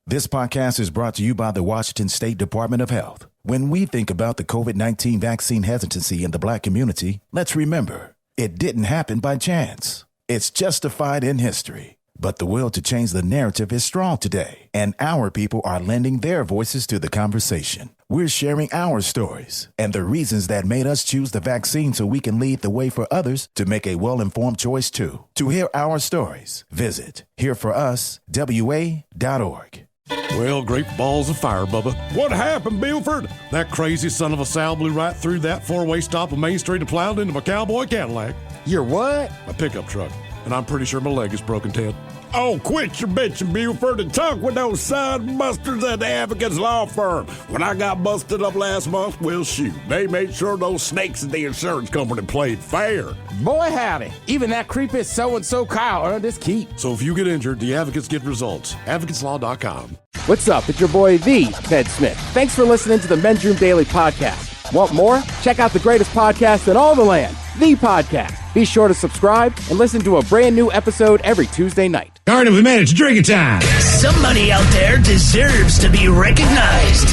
This podcast is brought to you by the Washington State Department of Health. When we think about the COVID-19 vaccine hesitancy in the Black community, let's remember, it didn't happen by chance. It's justified in history. But the will to change the narrative is strong today, and our people are lending their voices to the conversation. We're sharing our stories and the reasons that made us choose the vaccine so we can lead the way for others to make a well-informed choice too. To hear our stories, visit hereforuswa.org. Well, great balls of fire, Bubba. What happened, Buford? That crazy son of a Sal blew right through that four-way stop on Main Street and plowed into my cowboy Cadillac. Your what? My pickup truck. And I'm pretty sure my leg is broken, Ted. Oh, quit your bitching, Buford, and talk with those side busters at the Advocates Law Firm. When I got busted up last month, well, shoot, they made sure those snakes at the insurance company played fair. Boy, howdy. Even that creepy so-and-so Kyle earned his keep. So if you get injured, the advocates get results. AdvocatesLaw.com. What's up? It's your boy, the Ted Smith. Thanks for listening to the Men's Room Daily Podcast. Want more? Check out the greatest podcast in all the land, The Podcast. Be sure to subscribe and listen to a brand new episode every Tuesday night. All right, we made it to drinking time. Somebody out there deserves to be recognized.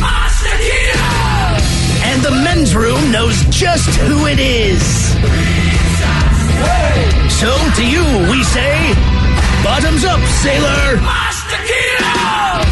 And the Men's Room knows just who it is. So to you, we say, bottoms up, sailor.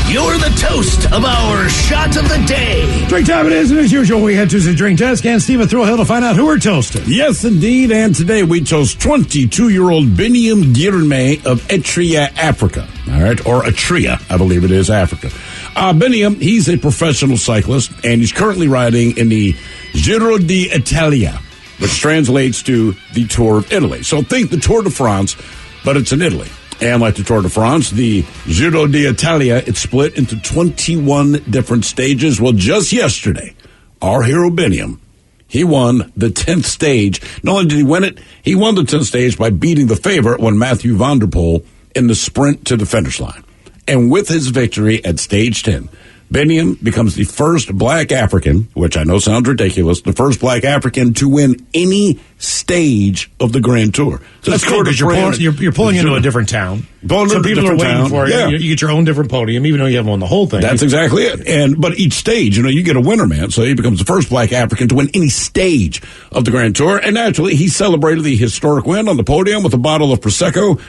You're the toast of our shot of the day. Drink time it is, and as usual, we head to the drink desk and Stephen Throwhill to find out who we're toasting. Yes, indeed, and today we toast 22-year-old Biniam Girme of Eritrea, Africa. All right, or Eritrea, I believe it is, Africa. Biniam, he's a professional cyclist, and he's currently riding in the Giro d'Italia, which translates to the Tour of Italy. So think the Tour de France, but it's in Italy. And like the Tour de France, the Giro d'Italia, it's split into 21 different stages. Well, just yesterday, our hero Biniam, he won the 10th stage. Not only did he win it, he won the 10th stage by beating the favorite, Matthew van der Poel, in the sprint to the finish line. And with his victory at stage 10, Biniam becomes the first black African, which I know sounds ridiculous, the first black African to win any stage of the Grand Tour. So that's cool because you're pulling into a different town. Some people are waiting for it. Yeah. You get your own different podium, even though you haven't won the whole thing. That's exactly it. But each stage, you get a winner, man. So he becomes the first black African to win any stage of the Grand Tour. And naturally, he celebrated the historic win on the podium with a bottle of Prosecco.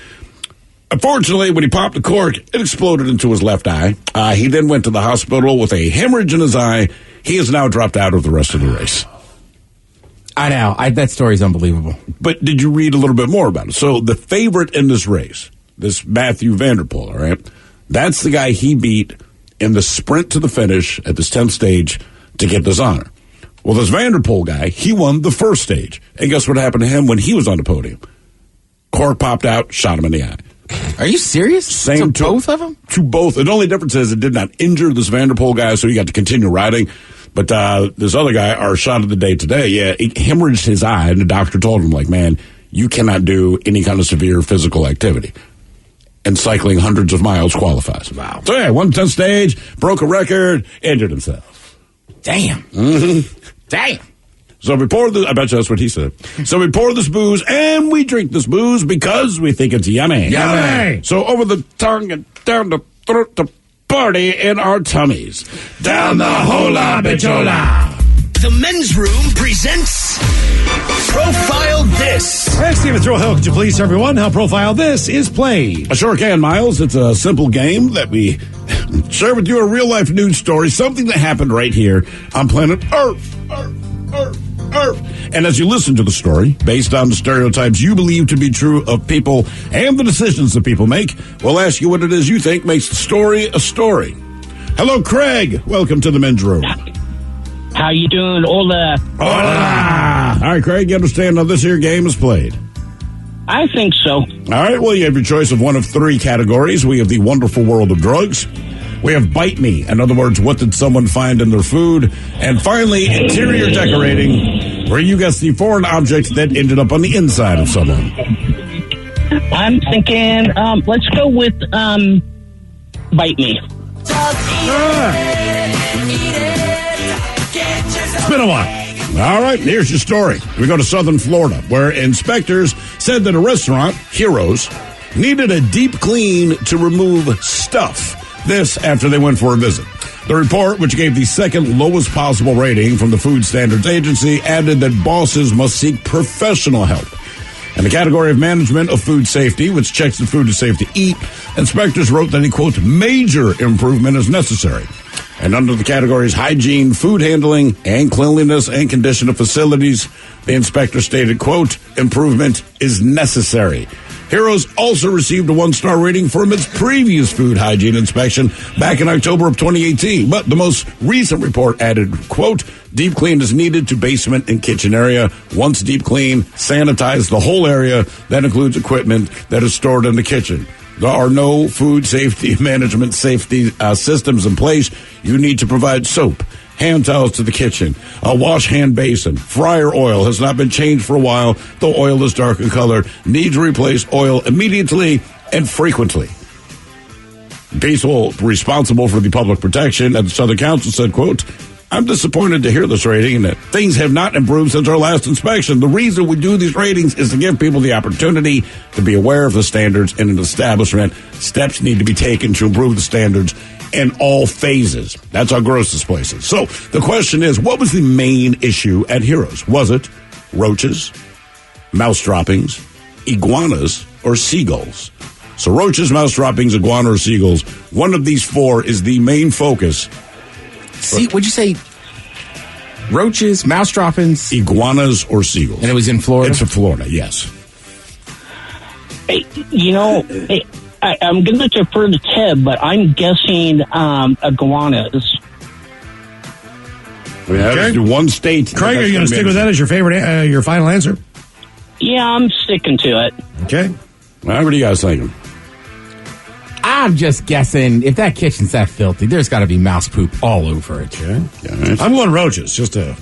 Unfortunately, when he popped the cork, it exploded into his left eye. He then went to the hospital with a hemorrhage in his eye. He has now dropped out of the rest of the race. I know. That story's unbelievable. But did you read a little bit more about it? So the favorite in this race, this Matthew van der Poel, all right, that's the guy he beat in the sprint to the finish at this 10th stage to get this honor. Well, this van der Poel guy, he won the first stage. And guess what happened to him when he was on the podium? Cork popped out, shot him in the eye. Are you serious? Same to both of them? To both. The only difference is it did not injure this van der Poel guy, so he got to continue riding. But this other guy, our shot of the day today, it hemorrhaged his eye, and the doctor told him, man, you cannot do any kind of severe physical activity. And cycling hundreds of miles qualifies. Wow. So, won 10th stage, broke a record, injured himself. Damn. Mm-hmm. Damn. So we pour this, I bet you that's what he said. So we pour this booze and we drink this booze because we think it's yummy. Yummy! So over the tongue and down the throat to party in our tummies. Down the hola bichola. The Men's Room presents Profile This. Hey, Stephen Throwhill, could you please tell everyone how Profile This is played? I sure can, Miles. It's a simple game that we share with you a real-life news story, something that happened right here on planet Earth. And as you listen to the story, based on the stereotypes you believe to be true of people and the decisions that people make, we'll ask you what it is you think makes the story a story. Hello, Craig. Welcome to the Men's Room. How you doing? Hola. Hola. All right, Craig, you understand how this here game is played? I think so. All right, well, you have your choice of one of three categories. We have the wonderful world of drugs. We have Bite Me. In other words, what did someone find in their food? And finally, interior decorating, where you guess the foreign object that ended up on the inside of someone. I'm thinking, let's go with Bite Me. It's been a while. All right, here's your story. We go to southern Florida, where inspectors said that a restaurant, Heroes, needed a deep clean to remove stuff This after they went for a visit. The report, which gave the second lowest possible rating from the Food Standards Agency, added that bosses must seek professional help. In the category of management of food safety, which checks the food is safe to eat, inspectors wrote that a, quote, major improvement is necessary. And under the categories hygiene, food handling, and cleanliness and condition of facilities, the inspector stated, quote, improvement is necessary. Heroes also received a 1-star rating from its previous food hygiene inspection back in October of 2018. But the most recent report added, quote, deep clean is needed to basement and kitchen area. Once deep clean, sanitize the whole area. That includes equipment that is stored in the kitchen. There are no food safety management safety systems in place. You need to provide soap, hand towels to the kitchen, a wash hand basin. Fryer oil has not been changed for a while. The oil is dark in color. Need to replace oil immediately and frequently. People responsible for the public protection at the Southern Council said, quote, I'm disappointed to hear this rating and that things have not improved since our last inspection. The reason we do these ratings is to give people the opportunity to be aware of the standards in an establishment. Steps need to be taken to improve the standards in all phases. That's how gross this place is. So the question is, what was the main issue at Heroes? Was it roaches, mouse droppings, iguanas, or seagulls? So roaches, mouse droppings, iguana, or seagulls. One of these four is the main focus. Would you say roaches, mouse droppings, iguanas, or seagulls? And it was in Florida? It's in Florida, yes. Hey, I'm going to defer to Ted, but I'm guessing iguanas. Okay. One state. Craig, are you going to stick with that as your favorite, your final answer? Yeah, I'm sticking to it. Okay. What are you guys thinking? I'm just guessing if that kitchen's that filthy, there's got to be mouse poop all over it. Okay. Right. I'm going roaches, just to...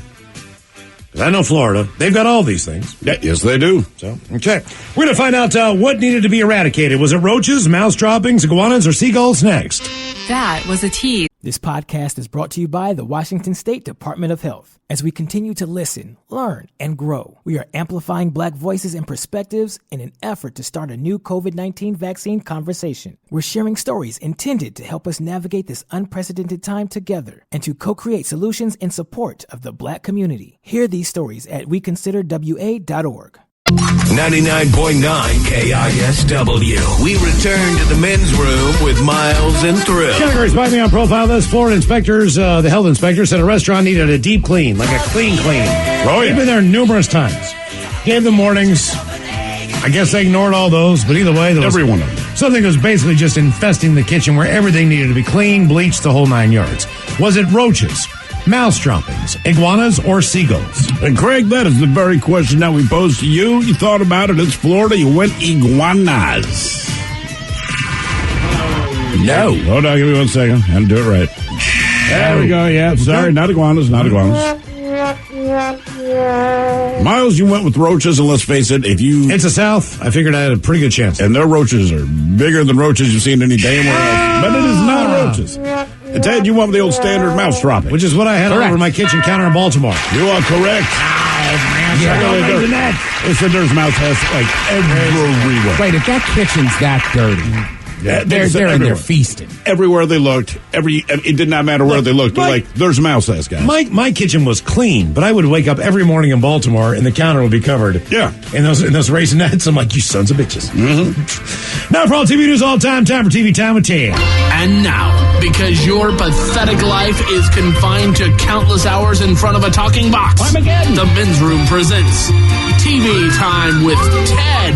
I know Florida. They've got all these things. Yeah, yes, they do. So, okay. We're going to find out what needed to be eradicated. Was it roaches, mouse droppings, iguanas, or seagulls next? That was a tease. This podcast is brought to you by the Washington State Department of Health. As we continue to listen, learn, and grow, we are amplifying Black voices and perspectives in an effort to start a new COVID-19 vaccine conversation. We're sharing stories intended to help us navigate this unprecedented time together and to co-create solutions in support of the Black community. Hear these stories at weconsiderwa.org. 99.9 KISW. We return to the men's room with Miles and Thrill. Categories by me on profile list. Florida inspectors, the health inspector said a restaurant needed a deep clean, like a clean. Oh, yeah. They've been there numerous times. Gave them warnings. I guess they ignored all those, but either way, every one of them. Something was basically just infesting the kitchen where everything needed to be clean, bleached, the whole 9 yards. Was it roaches, mouse droppings, iguanas, or seagulls? And Craig, that is the very question that we posed to you. You thought about it. It's Florida. You went iguanas. No. Hold on. Give me 1 second. I had to do it right. There we go. Yeah. Sorry. Not iguanas. Not iguanas. Miles, you went with roaches, and let's face it, It's the South. I figured I had a pretty good chance. And their roaches are bigger than roaches you've seen any damn where else. But it is not roaches. And Ted, you went with the old standard mouse dropping. Which is what I had all over my kitchen counter in Baltimore. You are correct. They said there's mouse nests like everywhere. Wait, if that kitchen's that dirty, they're in there feasting. Everywhere they looked, it did not matter where they looked. They're like, there's mouse nests, guys. My kitchen was clean, but I would wake up every morning in Baltimore and the counter would be covered. Yeah. In those raisinets. I'm like, you sons of bitches. Mm-hmm. Now for all TV news all time for TV Time with Ted. And now, because your pathetic life is confined to countless hours in front of a talking box, the Men's Room presents TV Time with Ted.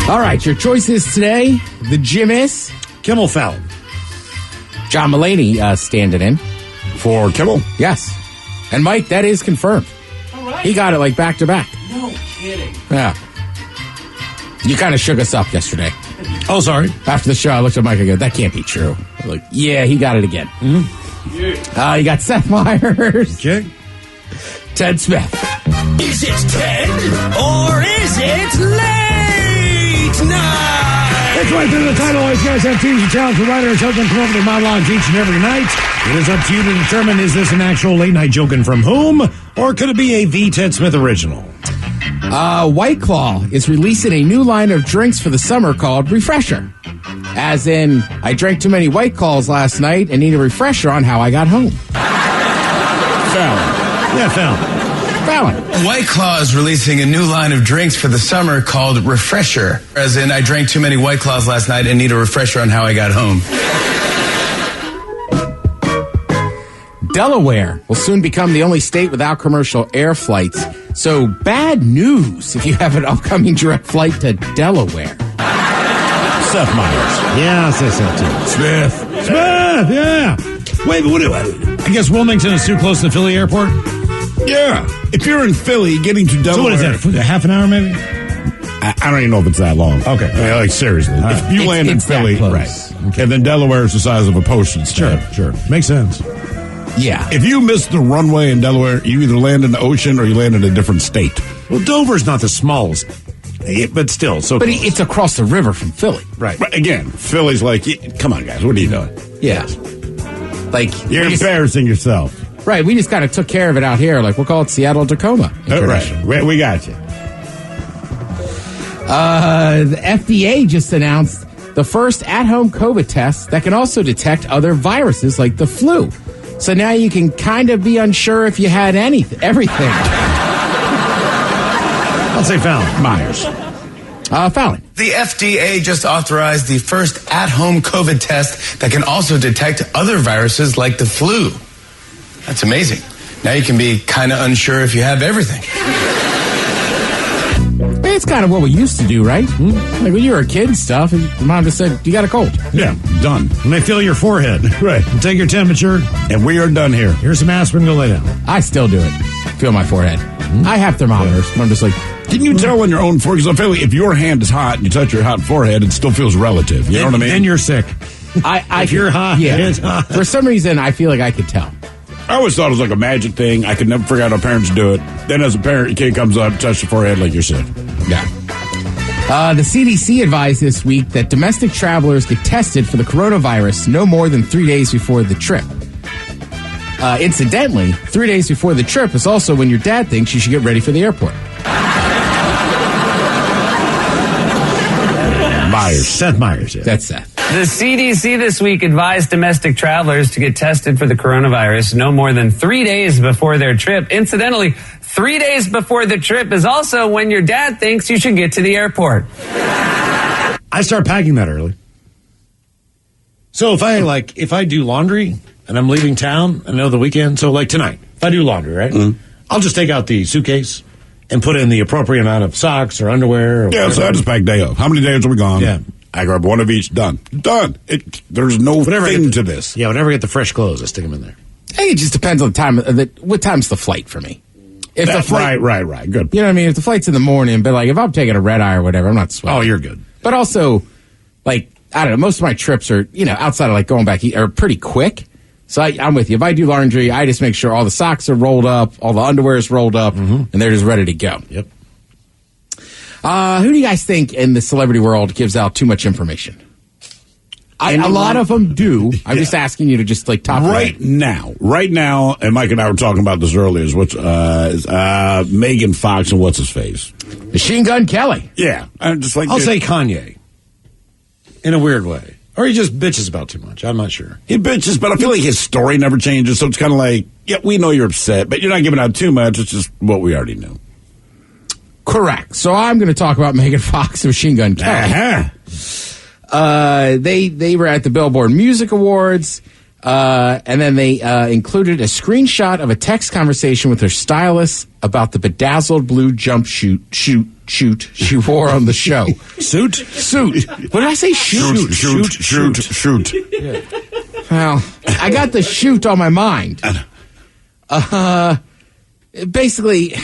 All right, your choices today. The gym is Kimmel Fallon. John Mulaney standing in for Kimmel. Yes, and Mike, that is confirmed. All right. He got it like back to back. No kidding. Yeah. You kind of shook us up yesterday. Oh, sorry. After the show, I looked at Mike and I go, that can't be true. I'm like, yeah, he got it again. Mm-hmm. You got Seth Meyers. Okay. Ted Smith. Is it Ted or is it late night? That's right through the title. Always guys have teams of talent providers help them come up with their monologues each and every night. It is up to you to determine, is this an actual late night joking from whom, or could it be a V. Ted Smith original? White Claw is releasing a new line of drinks for the summer called Refresher. As in, I drank too many White Claws last night and need a refresher on how I got home. Fallon. Yeah, Fallon. White Claw is releasing a new line of drinks for the summer called Refresher. As in, I drank too many White Claws last night and need a refresher on how I got home. Delaware will soon become the only state without commercial air flights. So bad news if you have an upcoming direct flight to Delaware. Seth Meyers. Yeah, I'll say so too. Smith, yeah. Wait, but what do I guess Wilmington is too close to the Philly airport? Yeah. If you're in Philly, getting to Delaware. So what is that, a half an hour maybe? I don't even know if it's that long. Okay. I mean, like, seriously. If you land in Philly, right. Okay. And then Delaware is the size of a postage stamp. Sure. Makes sense. Yeah. If you miss the runway in Delaware, you either land in the ocean or you land in a different state. Well, Dover's not the smallest, but still. So but close. It's across the river from Philly. Right. But again, Philly's like, come on, guys, what are you doing? Yeah. Like, you're embarrassing yourself. Right. We just kind of took care of it out here. Like, we'll call it Seattle-Tacoma. Right. We got you. The FDA just announced the first at-home COVID test that can also detect other viruses like the flu. So now you can kind of be unsure if you had everything. I'll say Fallon. Myers. Fallon. The FDA just authorized the first at-home COVID test that can also detect other viruses like the flu. That's amazing. Now you can be kind of unsure if you have everything. It's kind of what we used to do, right? Like when you were a kid and stuff, and your mom just said, you got a cold. Yeah, done. And they feel your forehead. Right. And take your temperature. And we are done here. Here's some aspirin, go lay down. I still do it. Feel my forehead. I have thermometers. And I'm just like... Can you tell when your own forehead? Because I feel like if your hand is hot and you touch your hot forehead, it still feels relative. You know what I mean? Then you're sick. If you're hot, yeah. it's hot. For some reason, I feel like I could tell. I always thought it was like a magic thing. I could never figure out how parents do it. Then as a parent, your kid comes up, touch the forehead like you're sick. Yeah. The CDC advised this week that domestic travelers get tested for the coronavirus no more than 3 days before the trip. Incidentally, 3 days before the trip is also when your dad thinks you should get ready for the airport. Myers. Seth Meyers. Yeah. That's Seth. The CDC this week advised domestic travelers to get tested for the coronavirus no more than 3 days before their trip. Incidentally, 3 days before the trip is also when your dad thinks you should get to the airport. I start packing that early. So if I do laundry and I'm leaving town, I know the weekend, so like tonight, if I do laundry, right? Mm-hmm. I'll just take out the suitcase and put in the appropriate amount of socks or underwear. Or yeah, so I just pack day of. How many days are we gone? Yeah. I grab one of each. Done. There's no thing to this. Yeah, whenever I get the fresh clothes, I stick them in there. Hey, it just depends on the time. What time's the flight for me? If the flight, right. Good. You know what I mean? If the flight's in the morning, but like if I'm taking a red eye or whatever, I'm not sweating. Oh, you're good. But also, like, I don't know, most of my trips are, outside of like going back, are pretty quick. So I'm with you. If I do laundry, I just make sure all the socks are rolled up, all the underwear is rolled up, and they're just ready to go. Yep. Who do you guys think in the celebrity world gives out too much information? A lot of them do. I'm just asking you to just like top right now, and Mike and I were talking about this earlier. Is Megan Fox and what's his face, Machine Gun Kelly? Yeah, I'm just like I'll say Kanye in a weird way, or he just bitches about too much. I'm not sure. He bitches, but I feel like his story never changes. So it's kind of like, yeah, we know you're upset, but you're not giving out too much. It's just what we already knew. Correct. So I'm going to talk about Megan Fox and Machine Gun Kelly. They were at the Billboard Music Awards, and then they included a screenshot of a text conversation with her stylist about the bedazzled blue jumpsuit she wore on the show. Suit. What did I say? Shoot. Yeah. Well, I got the shoot on my mind. Basically,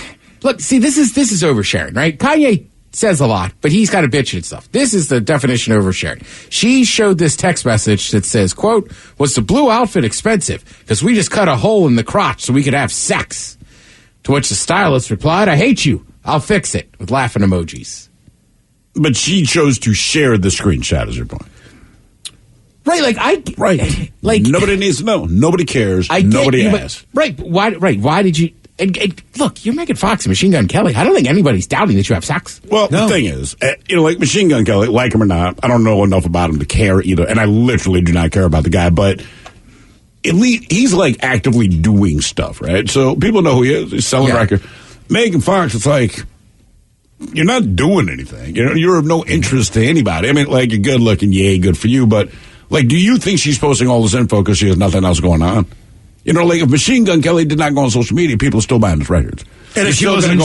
look, see, this is oversharing, right? Kanye says a lot, but he's kind of bitching and stuff. This is the definition of oversharing. She showed this text message that says, quote, "Was the blue outfit expensive? Because we just cut a hole in the crotch so we could have sex." To which the stylist replied, "I hate you. I'll fix it," with laughing emojis. But she chose to share the screenshot, is your point. Right, like nobody needs to know. Nobody cares. Nobody asks. Right. Why did you? look, you're Megan Fox and Machine Gun Kelly. I don't think anybody's doubting that you have sex. Well, the thing is, like Machine Gun Kelly, like him or not, I don't know enough about him to care either, and I literally do not care about the guy, but at least he's like actively doing stuff, right? So people know who he is. He's selling records. Megan Fox, it's like, you're not doing anything. You're of no interest to anybody. I mean, like, you're good looking, yay, good for you, but, like, do you think she's posting all this info because she has nothing else going on? Like, if Machine Gun Kelly did not go on social media, people are still buying his records. And if she wasn't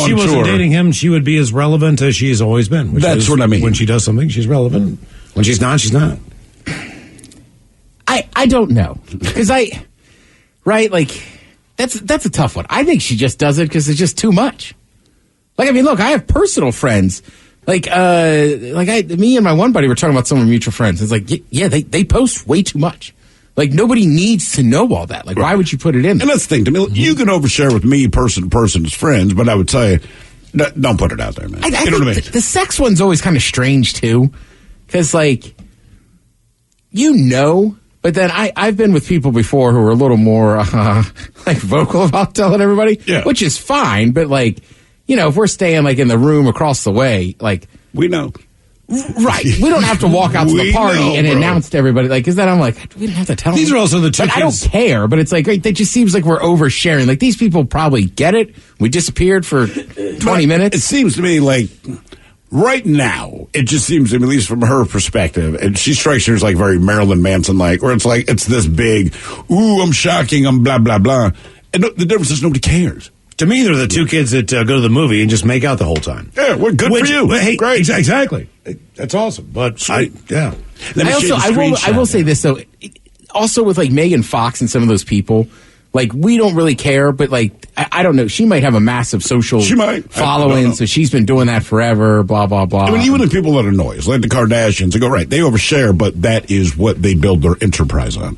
dating him, she would be as relevant as she's always been. That's what I mean. When she does something, she's relevant. When she's not, she's not. I don't know. Because like, that's a tough one. I think she just does it because it's just too much. Like, I mean, look, I have personal friends. Me and my one buddy were talking about some of our mutual friends. It's like, yeah, they post way too much. Like, nobody needs to know all that. Like, why would you put it in there? And that's the thing. To me, you can overshare with me, person to person, as friends, but I would say, don't put it out there, man. I know what I mean? The sex one's always kind of strange, too. Because, like, but then I've been with people before who are a little more, vocal about telling everybody, which is fine. But, like, if we're staying, like, in the room across the way, like... We know. Right. We don't have to walk out to the party and announce to everybody. Like, is that I'm like, we don't have to tell them. These are also the two kids. I don't care, but it's like, it just seems like we're oversharing. Like, these people probably get it. We disappeared for 20 minutes. It seems to me like right now, it just seems to me, at least from her perspective, and she strikes her as like very Marilyn Manson-like, where it's like, it's this big, ooh, I'm shocking, I'm blah, blah, blah. And the difference is nobody cares. To me, they're the two kids that go to the movie and just make out the whole time. Yeah, we're good for you. Hey, great. Exactly. That's awesome. But I will say this, though. Also with, like, Megan Fox and some of those people, like, we don't really care, but, like, I don't know. She might have a massive social following, so she's been doing that forever, blah, blah, blah. I mean, even the people that are noise, like the Kardashians, they go, right, they overshare, but that is what they build their enterprise on.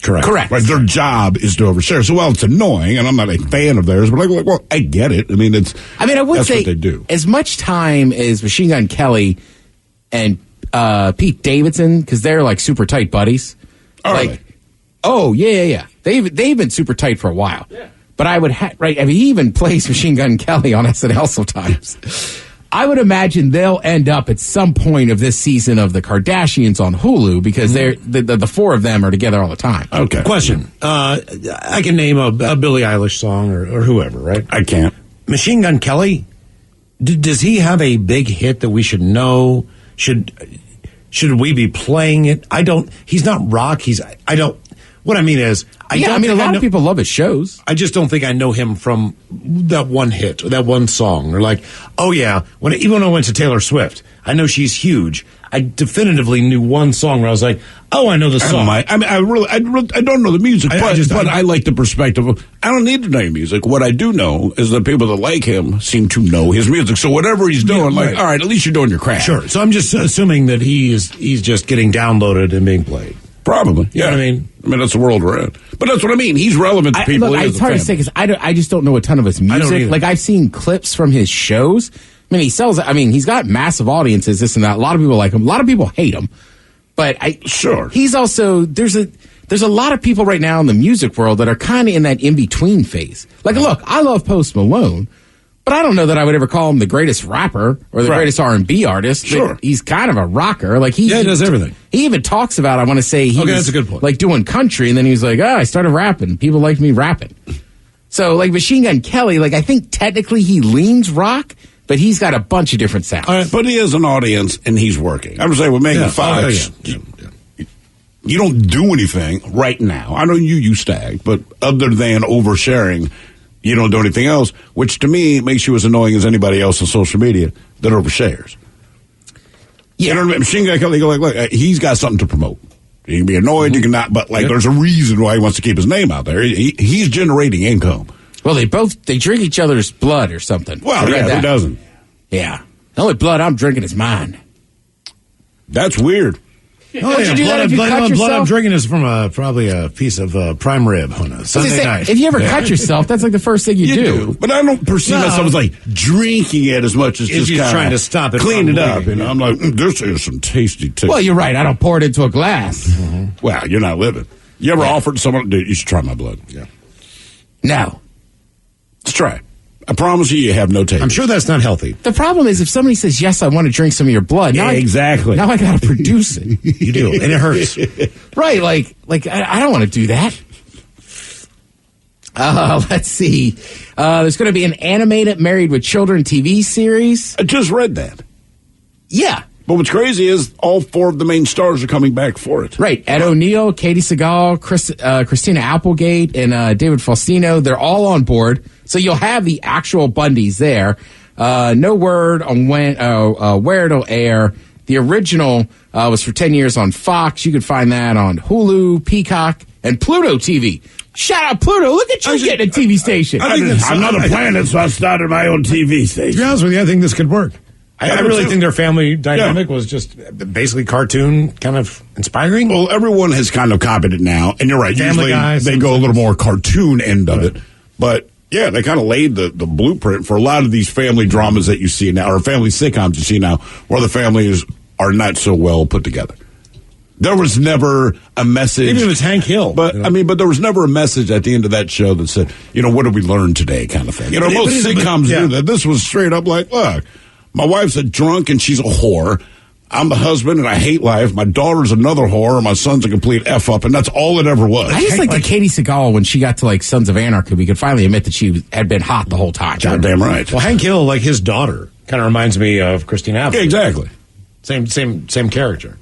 Correct. Right, their job is to overshare. So, it's annoying, and I'm not a fan of theirs, but I get it. I mean, I would say, what they do. As much time as Machine Gun Kelly and Pete Davidson, because they're, like, super tight buddies. Oh, yeah. They've been super tight for a while. Yeah. But I would he even plays Machine Gun Kelly on SNL sometimes. I would imagine they'll end up at some point of this season of the Kardashians on Hulu because the four of them are together all the time. Okay. Question. I can name a Billie Eilish song or whoever, right? I can't. Machine Gun Kelly, does he have a big hit that we should know? Should we be playing it? He's not rock. What I mean is, a lot of people love his shows. I just don't think I know him from that one hit, that one song. Or like, oh yeah, even when I went to Taylor Swift, I know she's huge. I definitively knew one song where I was like, oh, I know the song. I don't know the music, but I like the perspective of, I don't need to know your music. What I do know is the people that like him seem to know his music. So whatever he's doing, all right, at least you're doing your craft. Sure. So I'm just assuming that he's just getting downloaded and being played. Probably, yeah. You know what I mean? That's the world we're in. But that's what I mean. He's relevant to people. It's hard to say because I just don't know a ton of his music. Like, I've seen clips from his shows. I mean, he's got massive audiences, this and that. A lot of people like him. A lot of people hate him. But he's also, there's a lot of people right now in the music world that are kind of in that in-between phase. Like, look, I love Post Malone. But I don't know that I would ever call him the greatest rapper or the greatest R&B artist. Sure. He's kind of a rocker. Like, he does everything. He even talks about, I want to say, that's a good point. Like, doing country, and then he was like, I started rapping. People liked me rapping. So, like, Machine Gun Kelly, like, I think technically he leans rock, but he's got a bunch of different sounds. But he has an audience, and he's working. I would say with Megan Fox, you don't do anything right now. I know you stag, but other than oversharing, you don't do anything else, which to me makes you as annoying as anybody else on social media that overshares. Yeah. You know what I mean? Machine Gun Kelly, look, he's got something to promote. You can be annoyed, you can not, but there's a reason why he wants to keep his name out there. He's generating income. Well, they drink each other's blood or something. Well, who doesn't? Yeah. The only blood I'm drinking is mine. That's weird. Don't you do that if you cut yourself? Blood I'm drinking is from probably a piece of prime rib on a Sunday night. If you ever cut yourself, that's like the first thing you do. But I don't perceive myself as like drinking it as much as just trying to stop it, clean it up. And I'm like, this is some tasty taste. Well, you're right. I don't pour it into a glass. Mm-hmm. Well, you're not living. You ever offered someone, dude, you should try my blood? Yeah. No. Let's try it. I promise you have no taste. I'm sure that's not healthy. The problem is if somebody says, yes, I want to drink some of your blood. Now exactly. Now I got to produce it. You do, and it hurts. Right, like I don't want to do that. Let's see. There's going to be an animated Married with Children TV series. I just read that. Yeah. But what's crazy is all 4 of the main stars are coming back for it. Right. Ed O'Neill, Katie Seagal, Christina Applegate, and David Faustino. They're all on board. So you'll have the actual Bundys there. No word on where it'll air. The original was for 10 years on Fox. You can find that on Hulu, Peacock, and Pluto TV. Shout out Pluto. Look at you getting a TV station. I'm not a planet, so I started my own TV station. To be honest with you, I think this could work. I really think their family dynamic was just basically cartoon kind of inspiring. Well, everyone has kind of copied it now, and you're right. Family Usually Guys, they go a little more cartoon end of it. But, yeah, they kind of laid the blueprint for a lot of these family dramas that you see now, or family sitcoms you see now, where the families are not so well put together. There was never a message. Even if it's Hank Hill. But, but there was never a message at the end of that show that said, what did we learn today kind of thing. Most sitcoms do that. This was straight up like, look, my wife's a drunk and she's a whore. I'm the husband and I hate life. My daughter's another whore and my son's a complete F up, and that's all it ever was. I just like that Katie Seagal, when she got to like Sons of Anarchy, we could finally admit that she had been hot the whole time. Goddamn right. Well, Hank Hill, like his daughter, kind of reminds me of Christine Applegate. Yeah, exactly. Same character.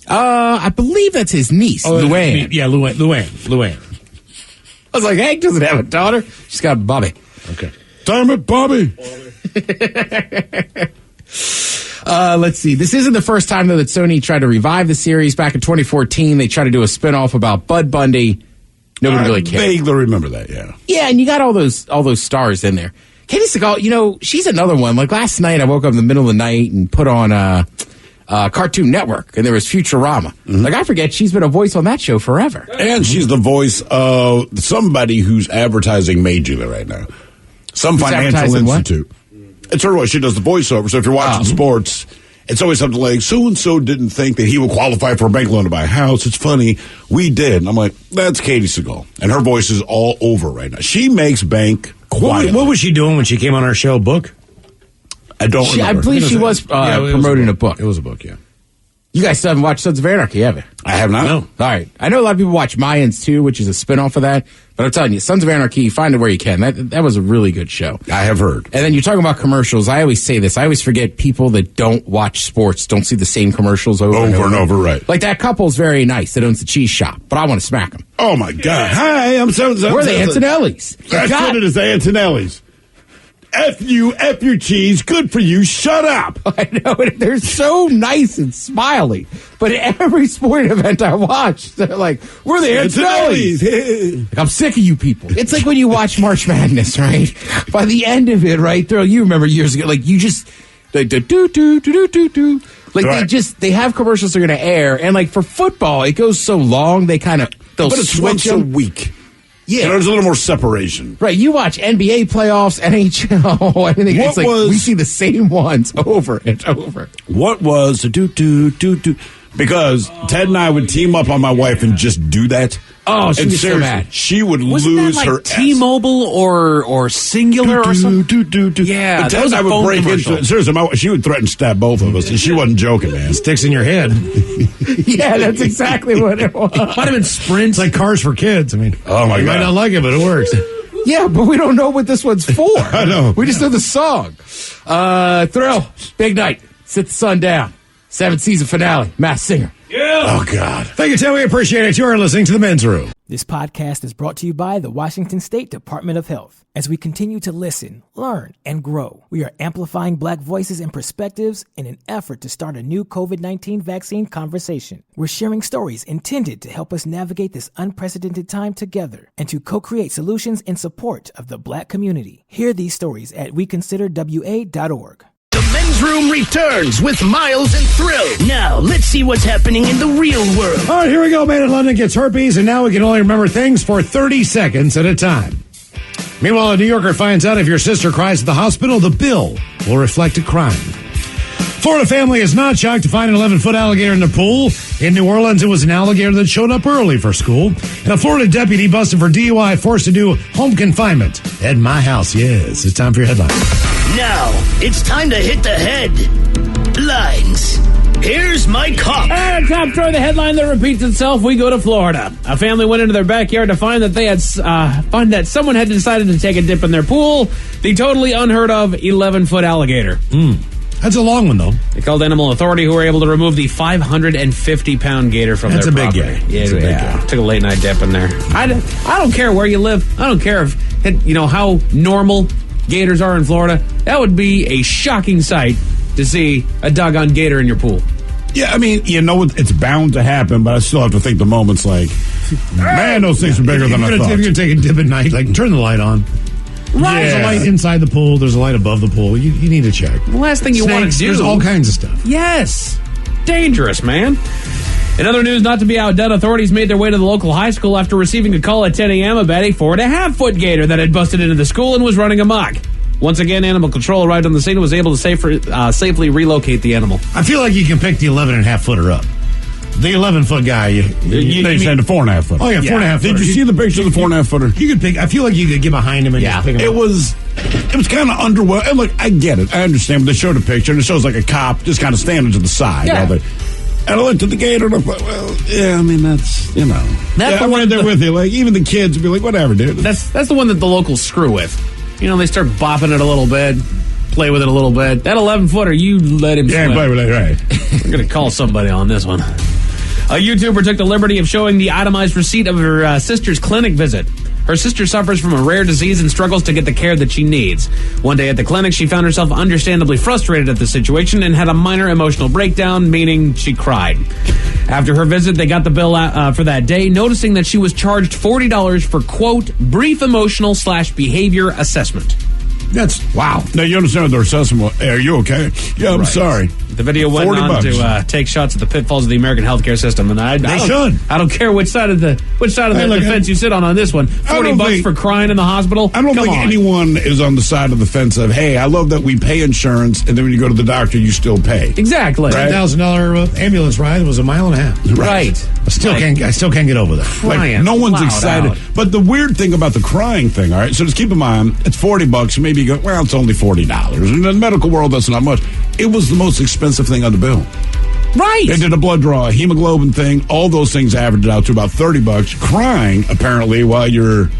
I believe that's his niece, Luann. Yeah, Luann. I was like, Hank doesn't have a daughter. She's got Bobby. Okay. Damn it, Bobby. Let's see. This isn't the first time, though, that Sony tried to revive the series. Back in 2014, they tried to do a spinoff about Bud Bundy. Nobody really cared. I vaguely remember that, yeah. Yeah, and you got all those stars in there. Katie Seagal, she's another one. Like last night, I woke up in the middle of the night and put on Cartoon Network, and there was Futurama. Mm-hmm. Like, I forget, she's been a voice on that show forever. And she's the voice of somebody who's advertising majorly right now. Some financial institute. It's her voice. She does the voiceover. So if you're watching sports, it's always something like, so-and-so didn't think that he would qualify for a bank loan to buy a house. It's funny. We did. And I'm like, that's Katie Seagal. And her voice is all over right now. She makes bank quietly. What was she doing when she came on our show, Book? I don't remember. I believe she was promoting a book. It was a book, yeah. You guys still haven't watched Sons of Anarchy, have you? I have not. No. All right. I know a lot of people watch Mayans, too, which is a spinoff of that. But I'm telling you, Sons of Anarchy, find it where you can. That was a really good show. I have heard. And then you're talking about commercials. I always say this. I always forget people that don't watch sports don't see the same commercials over and over, right. Like that couple's very nice that owns the cheese shop, but I want to smack them. Oh, my God. Hi, I'm so-and-so. We're the Antonellis. That's what it is, the Antonellis. F you, F your cheese, good for you, shut up. I know, they're so nice and smiley. But every sporting event I watch, they're like, we're the Antonellis. Like, I'm sick of you people. It's like when you watch March Madness, right? By the end of it, right, you remember years ago, like you just, like, do. Like right. They have commercials they're going to air. And like for football, it goes so long, they'll but it's switch once them. a week. Yeah, there's a little more separation. Right, you watch NBA playoffs, NHL, anything. It's like we see the same ones over and over. What was the do? Because Ted and I would team up on my wife and just do that. Oh, she was so mad. She would Wasn't lose that like her T-Mobile or Singular or something? Yeah, but Ted and I would break into it. Seriously, she would threaten to stab both of us, and she wasn't joking, man. Sticks in your head. Yeah, that's exactly what it was. Might have been Sprint. It's like Cars for Kids. I mean, oh my God. You might not like it, but it works. Yeah, but we don't know what this one's for. I know. We just know the song. Thrill, big night, sit the sun down. 7th season finale, Masked Singer. Yeah. Oh, God. Thank you, Tim. We appreciate it. You are listening to The Men's Room. This podcast is brought to you by the Washington State Department of Health. As we continue to listen, learn, and grow, we are amplifying Black voices and perspectives in an effort to start a new COVID-19 vaccine conversation. We're sharing stories intended to help us navigate this unprecedented time together and to co-create solutions in support of the Black community. Hear these stories at weconsiderwa.org. The Men's Room returns with Miles and Thrill. Now, let's see what's happening in the real world. All right, here we go. Man in London gets herpes, and now we can only remember things for 30 seconds at a time. Meanwhile, a New Yorker finds out if your sister cries at the hospital, the bill will reflect a crime. Florida family is not shocked to find an 11-foot alligator in their pool. In New Orleans, it was an alligator that showed up early for school. And a Florida deputy busted for DUI, forced to do home confinement at my house. Yes, it's time for your headline. Now, it's time to hit the headlines. Here's my cop. And top story, the headline that repeats itself. We go to Florida. A family went into their backyard to find that they had find that someone had decided to take a dip in their pool. The totally unheard of 11-foot alligator. That's a long one, though. They called Animal Authority, who were able to remove the 550-pound gator from their property. That's a big gator. It's a big gator. Took a late night dip in there. I don't care where you live. I don't care if how normal gators are in Florida. That would be a shocking sight to see a doggone gator in your pool. Yeah, I mean, it's bound to happen, but I still have to think the moment's like, man, those things are bigger than I thought. If you're going to take a dip at night, turn the light on. Right. There's a light inside the pool. There's a light above the pool. You need to check. The last thing you want to do. There's all kinds of stuff. Yes. Dangerous, man. In other news, not to be outdone, authorities made their way to the local high school after receiving a call at 10 a.m. about a 4.5-foot gator that had busted into the school and was running amok. Once again, animal control arrived on the scene and was able to safely relocate the animal. I feel like you can pick the 11.5-footer up. The 11-foot guy, they said the 4.5-footer. Oh yeah, 4.5. Did you see the picture of the 4.5-footer? You could pick. I feel like you could get behind him and just pick him up. It was kind of underwhelming. And look, I get it. I understand. But they showed a picture and it shows like a cop just kind of standing to the side. Yeah. And I looked at the gator and I thought, well, yeah, I mean that's That's I'm right there with you. Like even the kids would be like, whatever, dude. That's the one that the locals screw with. They start bopping it a little bit, play with it a little bit. That 11-footer, you let him swim. Yeah, play with it, right. I'm going to call somebody on this one. A YouTuber took the liberty of showing the itemized receipt of her sister's clinic visit. Her sister suffers from a rare disease and struggles to get the care that she needs. One day at the clinic, she found herself understandably frustrated at the situation and had a minor emotional breakdown, meaning she cried. After her visit, they got the bill for that day, noticing that she was charged $40 for, quote, brief emotional/behavior assessment. That's wow. Now you understand their assessment. Are you okay? Yeah, I'm sorry. The video went on to take shots at the pitfalls of the American healthcare system, and I don't care which side of the fence you sit on this one. $40 for crying in the hospital. I don't think anyone is on the side of the fence of, hey, I love that we pay insurance, and then when you go to the doctor, you still pay. Exactly. Right? $10,000 ambulance ride was a mile and a half. Right. I still can't get over that. Crying no one's excited. Out. But the weird thing about the crying thing, all right, so just keep in mind, it's $40. Maybe you go, well, it's only $40. In the medical world, that's not much. It was the most expensive thing on the bill. Right. They did a blood draw, a hemoglobin thing. All those things averaged out to about $30. Crying, apparently, while you're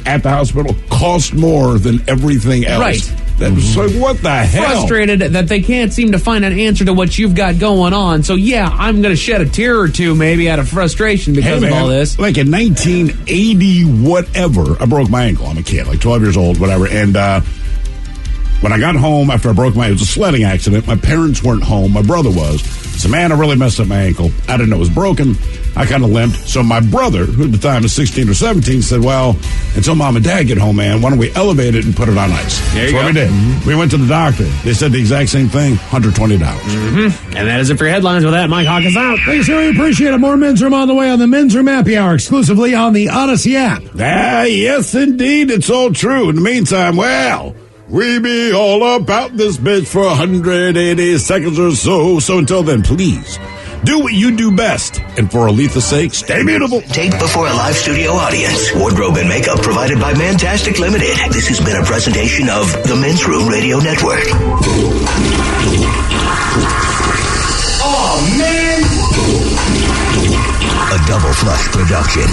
at the hospital, cost more than everything else. Right. That was like, what the hell? Frustrated that they can't seem to find an answer to what you've got going on. So, yeah, I'm going to shed a tear or two maybe out of frustration because of all this. Like in 1980, whatever, I broke my ankle. I'm a kid, like 12 years old, whatever. And when I got home after I broke it was a sledding accident. My parents weren't home. My brother was. So, man, I really messed up my ankle. I didn't know it was broken. I kind of limped. So my brother, who at the time was 16 or 17, said, well, until Mom and Dad get home, man, why don't we elevate it and put it on ice? That's what we did. Mm-hmm. We went to the doctor. They said the exact same thing, $120. Mm-hmm. And that is it for your headlines. With that, Mike Hawkins out. Thanks, sir. We appreciate it. More Men's Room on the way on the Men's Room Happy Hour, exclusively on the Odyssey app. Yes, indeed. It's all true. In the meantime, well, we be all about this bitch for 180 seconds or so. So until then, please do what you do best. And for Aletha's sake, stay mutable. Taped before a live studio audience. Wardrobe and makeup provided by Mantastic Limited. This has been a presentation of the Men's Room Radio Network. Oh, man! A Double Flush production.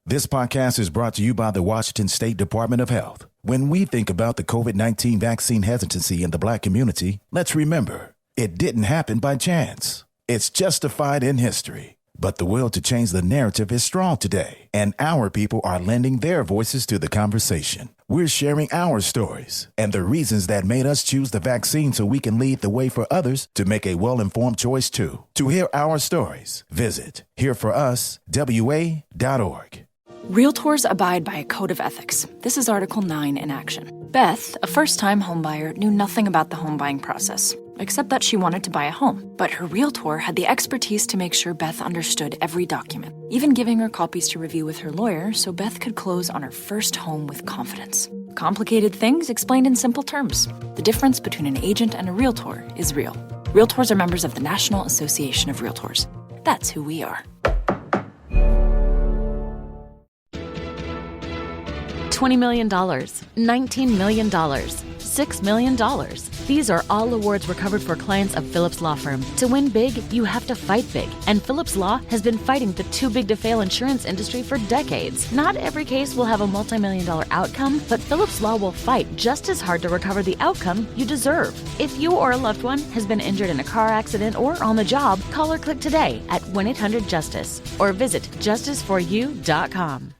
This podcast is brought to you by the Washington State Department of Health. When we think about the COVID-19 vaccine hesitancy in the Black community, let's remember, it didn't happen by chance. It's justified in history. But the will to change the narrative is strong today, and our people are lending their voices to the conversation. We're sharing our stories and the reasons that made us choose the vaccine so we can lead the way for others to make a well-informed choice too. To hear our stories, visit hereforuswa.org. Realtors abide by a code of ethics. This is Article 9 in action. Beth, a first-time homebuyer, knew nothing about the home buying process, except that she wanted to buy a home. But her realtor had the expertise to make sure Beth understood every document, even giving her copies to review with her lawyer so Beth could close on her first home with confidence. Complicated things explained in simple terms. The difference between an agent and a realtor is real. Realtors are members of the National Association of Realtors. That's who we are. $20 million, $19 million, $6 million. These are all awards recovered for clients of Phillips Law Firm. To win big, you have to fight big. And Phillips Law has been fighting the too big to fail insurance industry for decades. Not every case will have a multi-million-dollar outcome, but Phillips Law will fight just as hard to recover the outcome you deserve. If you or a loved one has been injured in a car accident or on the job, call or click today at 1-800-JUSTICE or visit justiceforyou.com.